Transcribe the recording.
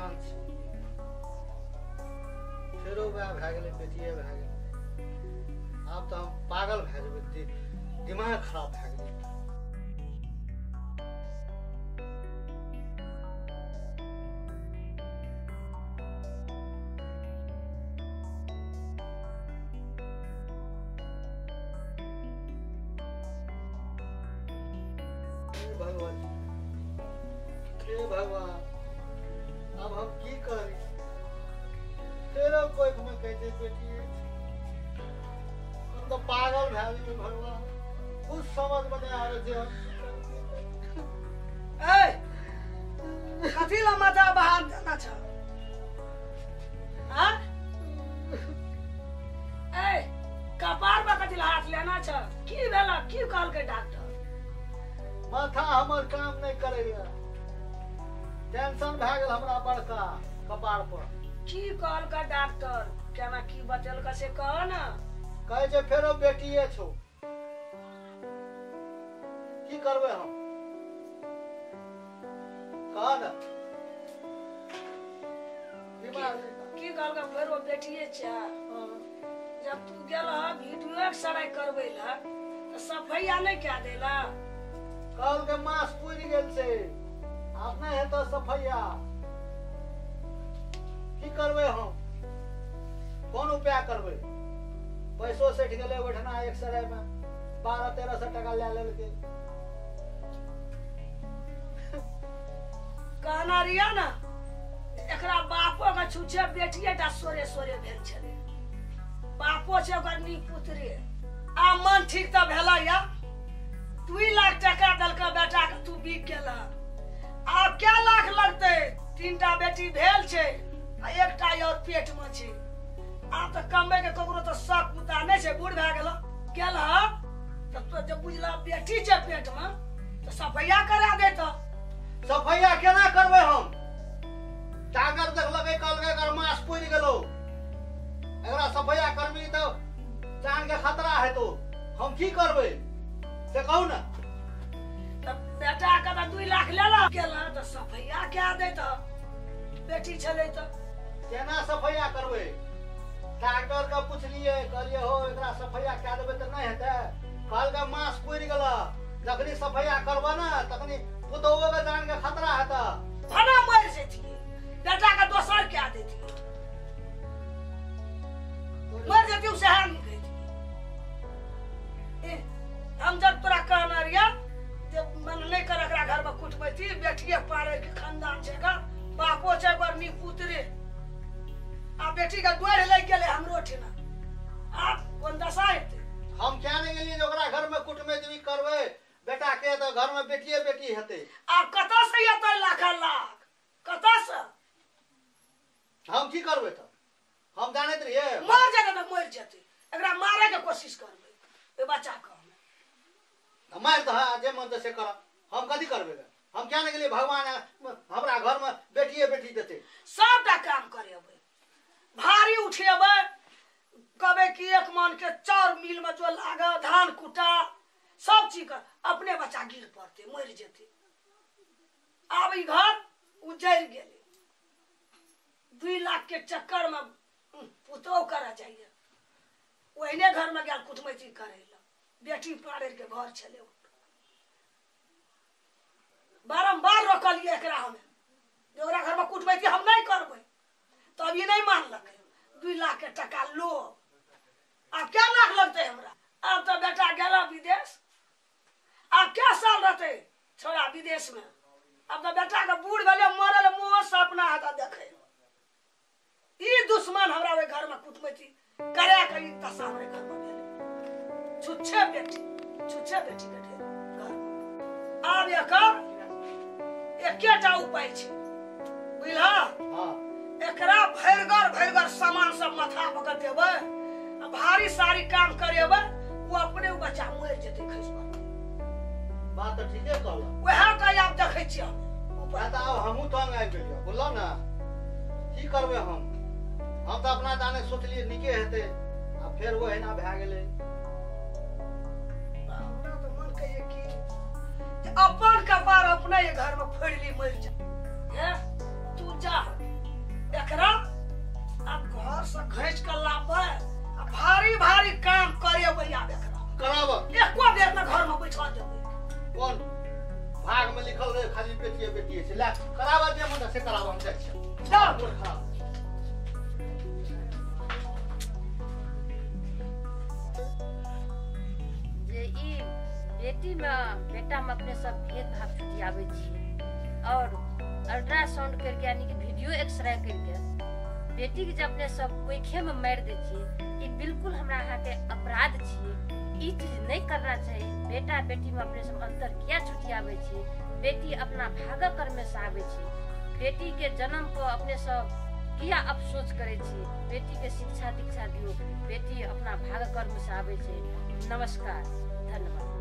भगवान छै फेरो वएह भए गेलै बेटिए भए गेलै आब तऽ हम पागल भए जेबै दिमाग खराब भए गेलै भगवान हे भगवान अब हम की करी तेरा कोई में कहते बेटी हम तो पागल भए गेलियै भगवान कुछ समझ में नहीं आवे छै ए कथी ला माथा बाहर देना छ हां ए कपार पर कथी ला हाथ लेना छ की भेला की कहल के डॉक्टर माथा हमर काम नहीं करैया टेंशन भए गेल हमरा बड़का कपार पर की कहल का डॉक्टर केना की बतेल का से कह ना कहे छै फेरो बेटिए छौ की करबै हम कह ना की कहल का फेरो बेटिए छ जब तू गेल वीडियो एक्सरे करबै ला त सफैया नहीं क्या देला कल के मास पूरी गेल छै आब नहीं हेतौ सफैया की करबै हम कोन उपाय करबै पैसो सेठ गेलै ओठना एक्सरे में 1200-1300 टका ले लेलकै कहना रिया ना एकरा बापो का छुछे बेटिए टा सोरे सोरे भेल छले बापो छै ओकर नी पुत्रे आ मन ठीक त भेला या 2 लाख टका दलका बेटा के तू बिक गेला आब क्या लाख लगते 3टा बेटी भेल छै आ एकटा और पेट में छै आब त कमबै के ककरो त शक मुता नहीं छै बूढ़ भए गेल त तो जब बुझला बेटी छै पेट में त सफैया करा देत सफैया केना करबै हम टागर देखलकै कहलकै एकर मास पूरी गेलो एकरा सफैया करबी त जान के खतरा हेतौ हम की करबै से कहू ना बेटा का 2 लाख लेला गेला त सफैया क्या देत बेटी छले त केना सफैया करबै डॉक्टर का पूछलिए कहलिए हो एकरा सफैया क्या देबै त नहीं हेतै कहलकै मास पूरी गेला जखनी सफैया करबा ना तखनी पुतौओ के जान के खतरा हेता भना मर जेती बेटा का दोसर क्या देती मर जेती उसे हां नहीं कहती हम जब तोरा कहना रिया जब मन नहीं कर एकरा घर में कुटबैती बेटिए पारे के खानदान छै का बापो छै ओकर नी पुत्रे आ बेटी का डोर ले गेले हमरो ठिना आप कोन दशा हेते हम क्या नहीं गेलिए ओकरा घर में कुटमैती करबै बेटा के तो घर में बेटिए बेटी हेते आप कता से एतै लाख कता से हम की करबै त हम जानैत रहिए मर जेतै त मर जेतै एकरा मारे के कोशिश करबै ए बच्चा के मार तो जे मन से कर हम कथी करबै हम क्या नहीं गेलिए भगवान हमरा घर में बेटिए बेटी देते सबटा काम करेबै भारी उठेबै कबे कि 1 मन के चाउर मिल में जो लागा धान कुटा सब चीज कर अपने बच्चा गिर पड़ते मर जेते आब ई घर उजड़ गेले 2 लाख के चक्कर में पुतौ करा जाइए ओहने घर में गेल कुटमैती करे ला बेटी पाड़े के घर छले बारंबार रोकलिए एकरा हमें जो ओकरा घर में कुटमैती हम नहीं करबै तब ये नहीं मानलक 2 लाख के टका लो अब क्या लाख लगते हमरा अब तो बेटा गेला विदेश अब क्या साल रहते छोड़ा विदेश में अब तो बेटा के बूढ़ भेले मरल मुंह सपना आता देखे ई दुश्मन हमरा वे घर में कुटमैती करे के ई दशा हमरे घर में भेले छुच्छे बेटी के ढेर घर आब एकेटा उपाय छै बुझला हां एकरा भैरगर सामान सब माथा पकड़ देबै भारी सारी काम करेबै वो अपने बच्चा मर जेतै खैस पर बात तो ठीके कहला वह का आप देखै छी हम उपाय त हमहु तंग आबि गेलियो बोललो ना की करबै हम तो अपना जाने सोचलिए निके हेतै आ फेर वो एना भए गेलै हमरा तो मन कहिए कि अपन कपार अपने घर में फोड़ ली मर जा तू जा एकरा अब घर से घैस के लाबे भारी भारी काम करे भैया एकरा कराब एको बेर में घर में बैठा देबे कौन भाग में लिखल रहे खाली बेटिए से ला कराब जे मन से कराब हम जाय छी जाओ खराब जे ई बेटी में बेटा में अपने सब भेदभाव छुटियाबे छी और अल्ट्रासाउंड करके यानी कि वीडियो एक्सरे करके बेटी के जब अपने सब कोइखे में मार दे छी ई बिल्कुल हमरा यहाँ के अपराध छी ई चीज नहीं करना चाहिए बेटा बेटी में अपने सब अंतर किया छुटियाबे छी बेटी अपना भाग कर्म से आवे छी बेटी के जन्म पर अपने सब किया अफसोस करे छी बेटी के शिक्षा दीक्षा दियो बेटी अपना भाग कर्म से आवे छी नमस्कार धन्यवाद।